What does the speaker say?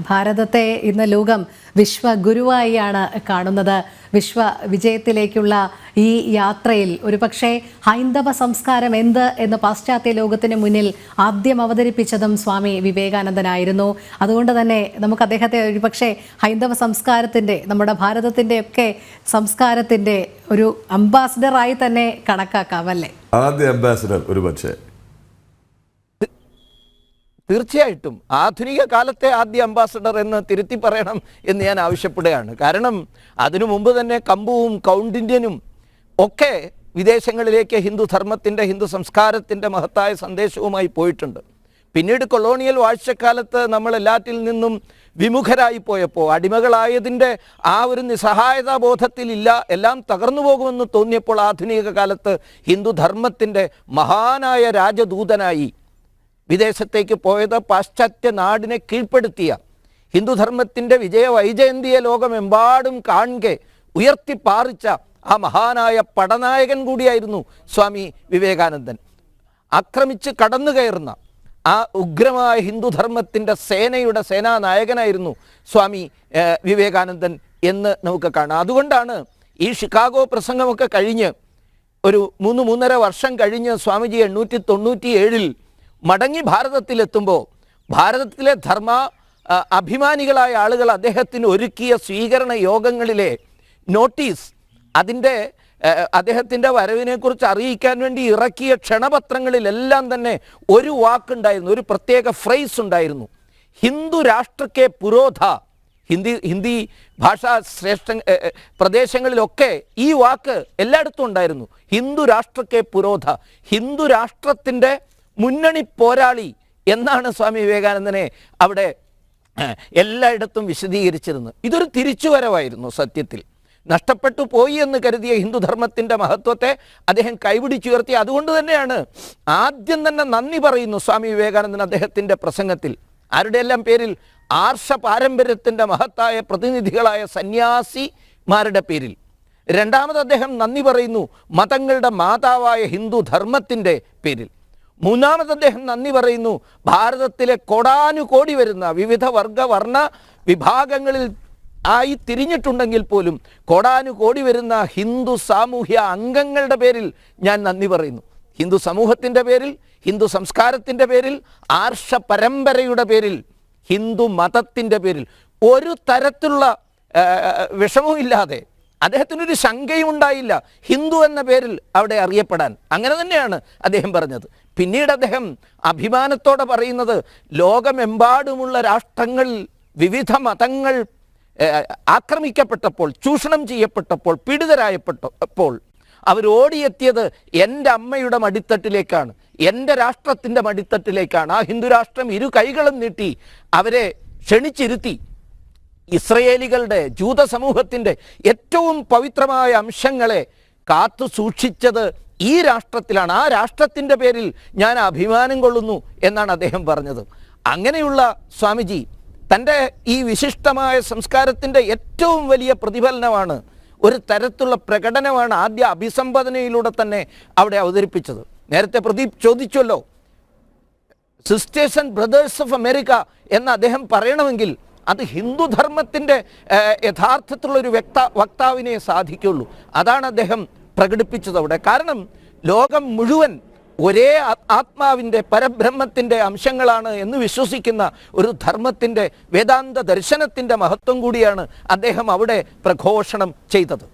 ഭാരതത്തെ ഇന്ന് ലോകം വിശ്വഗുരുവായിയാണ് കാണുന്നത്. വിശ്വ വിജയത്തിലേക്കുള്ള ഈ യാത്രയിൽ ഒരുപക്ഷെ ഹൈന്ദവ സംസ്കാരം എന്ത് എന്ന് പാശ്ചാത്യ ലോകത്തിന് മുന്നിൽ ആദ്യം അവതരിപ്പിച്ചതും സ്വാമി വിവേകാനന്ദനായിരുന്നു. അതുകൊണ്ട് തന്നെ നമുക്ക് അദ്ദേഹത്തെ ഒരുപക്ഷെ ഹൈന്ദവ സംസ്കാരത്തിൻ്റെ, നമ്മുടെ ഭാരതത്തിൻ്റെ ഒക്കെ സംസ്കാരത്തിൻ്റെ ഒരു അംബാസിഡറായി തന്നെ കണക്കാക്കാമല്ലേ? ആദ്യ അംബാസിഡർ ഒരുപക്ഷെ. തീർച്ചയായിട്ടും ആധുനിക കാലത്തെ ആദ്യ അംബാസഡർ എന്ന് തിരുത്തി പറയണം എന്ന് ഞാൻ ആവശ്യപ്പെടുകയാണ്. കാരണം അതിനു മുമ്പ് തന്നെ കമ്പുവും കൗണ്ടിന്യനും ഒക്കെ വിദേശങ്ങളിലേക്ക് ഹിന്ദുധർമ്മത്തിൻ്റെ, ഹിന്ദു സംസ്കാരത്തിൻ്റെ മഹത്തായ സന്ദേശവുമായി പോയിട്ടുണ്ട്. പിന്നീട് കൊളോണിയൽ വാഴ്ചക്കാലത്ത് നമ്മൾ എല്ലാറ്റിൽ നിന്നും വിമുഖരായി പോയപ്പോൾ, അടിമകളായതിൻ്റെ ആ ഒരു നിസ്സഹായതാബോധത്തിലില്ല, എല്ലാം തകർന്നു പോകുമെന്ന് തോന്നിയപ്പോൾ ആധുനിക കാലത്ത് ഹിന്ദുധർമ്മത്തിൻ്റെ മഹാനായ രാജദൂതനായി വിദേശത്തേക്ക് പോയത് പാശ്ചാത്യ നാടിനെ കീഴ്പ്പെടുത്തിയ ഹിന്ദുധർമ്മത്തിൻ്റെ വിജയ വൈജയന്തിയെ ലോകമെമ്പാടും കാണെ ഉയർത്തിപ്പാറിച്ച ആ മഹാനായ പടനായകൻ കൂടിയായിരുന്നു സ്വാമി വിവേകാനന്ദൻ. ആക്രമിച്ച് കടന്നു കയറുന്ന ആ ഉഗ്രമായ ഹിന്ദുധർമ്മത്തിൻ്റെ സേനയുടെ സേനാനായകനായിരുന്നു സ്വാമി വിവേകാനന്ദൻ എന്ന് നമുക്ക് കാണാം. അതുകൊണ്ടാണ് ഈ ഷിക്കാഗോ പ്രസംഗമൊക്കെ കഴിഞ്ഞ് ഒരു 3-3.5 വർഷം കഴിഞ്ഞ് സ്വാമിജി 897 മടങ്ങി ഭാരതത്തിലെത്തുമ്പോൾ ഭാരതത്തിലെ ധർമ്മ അഭിമാനികളായ ആളുകൾ അദ്ദേഹത്തിന് ഒരുക്കിയ സ്വീകരണ യോഗങ്ങളിലെ നോട്ടീസ്, അതിൻ്റെ അദ്ദേഹത്തിൻ്റെ വരവിനെക്കുറിച്ച് അറിയിക്കാൻ വേണ്ടി ഇറക്കിയ ക്ഷണപത്രങ്ങളിലെല്ലാം തന്നെ ഒരു വാക്കുണ്ടായിരുന്നു, ഒരു പ്രത്യേക ഫ്രേസ് ഉണ്ടായിരുന്നു. ഹിന്ദു രാഷ്ട്രക്കെ പുരോധ. ഹിന്ദി ഭാഷാ പ്രദേശങ്ങളിലൊക്കെ ഈ വാക്ക് എല്ലായിടത്തും ഉണ്ടായിരുന്നു. ഹിന്ദു രാഷ്ട്രക്കെ പുരോധ, ഹിന്ദു രാഷ്ട്രത്തിൻ്റെ മുന്നണി പോരാളി എന്നാണ് സ്വാമി വിവേകാനന്ദനെ അവിടെ എല്ലായിടത്തും വിശദീകരിച്ചിരുന്നത്. ഇതൊരു തിരിച്ചുവരവായിരുന്നു. സത്യത്തിൽ നഷ്ടപ്പെട്ടു പോയി എന്ന് കരുതിയ ഹിന്ദുധർമ്മത്തിൻ്റെ മഹത്വത്തെ അദ്ദേഹം കൈപിടിച്ചുയർത്തി. അതുകൊണ്ട് തന്നെയാണ് ആദ്യം തന്നെ നന്ദി പറയുന്നു സ്വാമി വിവേകാനന്ദൻ അദ്ദേഹത്തിൻ്റെ പ്രസംഗത്തിൽ. ആരുടെയെല്ലാം പേരിൽ? ആർഷ പാരമ്പര്യത്തിൻ്റെ മഹത്തായ പ്രതിനിധികളായ സന്യാസിമാരുടെ പേരിൽ. രണ്ടാമത് അദ്ദേഹം നന്ദി പറയുന്നു മതങ്ങളുടെ മാതാവായ ഹിന്ദുധർമ്മത്തിൻ്റെ പേരിൽ. മൂന്നാമത് അദ്ദേഹം നന്ദി പറയുന്നു ഭാരതത്തിലെ കോടാനുകോടി വരുന്ന വിവിധ വർഗവർണ്ണ വിഭാഗങ്ങളിൽ ആയി തിരിഞ്ഞിട്ടുണ്ടെങ്കിൽ പോലും കോടാനുകോടി വരുന്ന ഹിന്ദു സാമൂഹ്യ അംഗങ്ങളുടെ പേരിൽ ഞാൻ നന്ദി പറയുന്നു. ഹിന്ദു സമൂഹത്തിൻ്റെ പേരിൽ, ഹിന്ദു സംസ്കാരത്തിൻ്റെ പേരിൽ, ആർഷ പരമ്പരയുടെ പേരിൽ, ഹിന്ദു മതത്തിൻ്റെ പേരിൽ ഒരു തരത്തിലുള്ള വിഷമവും ഇല്ലാതെ അദ്ദേഹത്തിനൊരു ശങ്കയും ഉണ്ടായില്ല ഹിന്ദു എന്ന പേരിൽ അവിടെ അറിയപ്പെടാൻ. അങ്ങനെ തന്നെയാണ് അദ്ദേഹം പറഞ്ഞത്. പിന്നീട് അദ്ദേഹം അഭിമാനത്തോടെ പറയുന്നത് ലോകമെമ്പാടുമുള്ള രാഷ്ട്രങ്ങളിൽ വിവിധ മതങ്ങൾ ആക്രമിക്കപ്പെട്ടപ്പോൾ, ചൂഷണം ചെയ്യപ്പെട്ടപ്പോൾ, പീഡിതരായപ്പെട്ടപ്പോൾ അവരോടിയെത്തിയത് എൻ്റെ അമ്മയുടെ മടിത്തട്ടിലേക്കാണ്, എൻ്റെ രാഷ്ട്രത്തിൻ്റെ മടിത്തട്ടിലേക്കാണ്. ആ ഹിന്ദുരാഷ്ട്രം ഇരു കൈകളും നീട്ടി അവരെ ക്ഷണിച്ചിരുത്തി. ഇസ്രയേലികളുടെ, ജൂത സമൂഹത്തിൻ്റെ ഏറ്റവും പവിത്രമായ അംശങ്ങളെ കാത്തു സൂക്ഷിച്ചത് ഈ രാഷ്ട്രത്തിലാണ്. ആ രാഷ്ട്രത്തിൻ്റെ പേരിൽ ഞാൻ അഭിമാനം കൊള്ളുന്നു എന്നാണ് അദ്ദേഹം പറഞ്ഞത്. അങ്ങനെയുള്ള സ്വാമിജി തൻ്റെ ഈ വിശിഷ്ടമായ സംസ്കാരത്തിൻ്റെ ഏറ്റവും വലിയ പ്രതിഫലനമാണ്, ഒരു തരത്തിലുള്ള പ്രകടനമാണ് ആദ്യ അഭിസംബോധനയിലൂടെ തന്നെ അവിടെ അവതരിപ്പിച്ചത്. നേരത്തെ പ്രദീപ് ചോദിച്ചല്ലോ, sisters and brothers of America എന്ന് അദ്ദേഹം പറയണമെങ്കിൽ അത് ഹിന്ദുധർമ്മത്തിൻ്റെ യഥാർത്ഥത്തിലുള്ളൊരു വക്താവിനെ സാധിക്കുള്ളൂ. അതാണ് അദ്ദേഹം പ്രകടിപ്പിച്ചത് അവിടെ. കാരണം ലോകം മുഴുവൻ ഒരേ ആത്മാവിൻ്റെ, പരബ്രഹ്മത്തിൻ്റെ അംശങ്ങളാണ് എന്ന് വിശ്വസിക്കുന്ന ഒരു ധർമ്മത്തിൻ്റെ, വേദാന്ത ദർശനത്തിൻ്റെ മഹത്വം കൂടിയാണ് അദ്ദേഹം അവിടെ പ്രഘോഷണം ചെയ്തത്.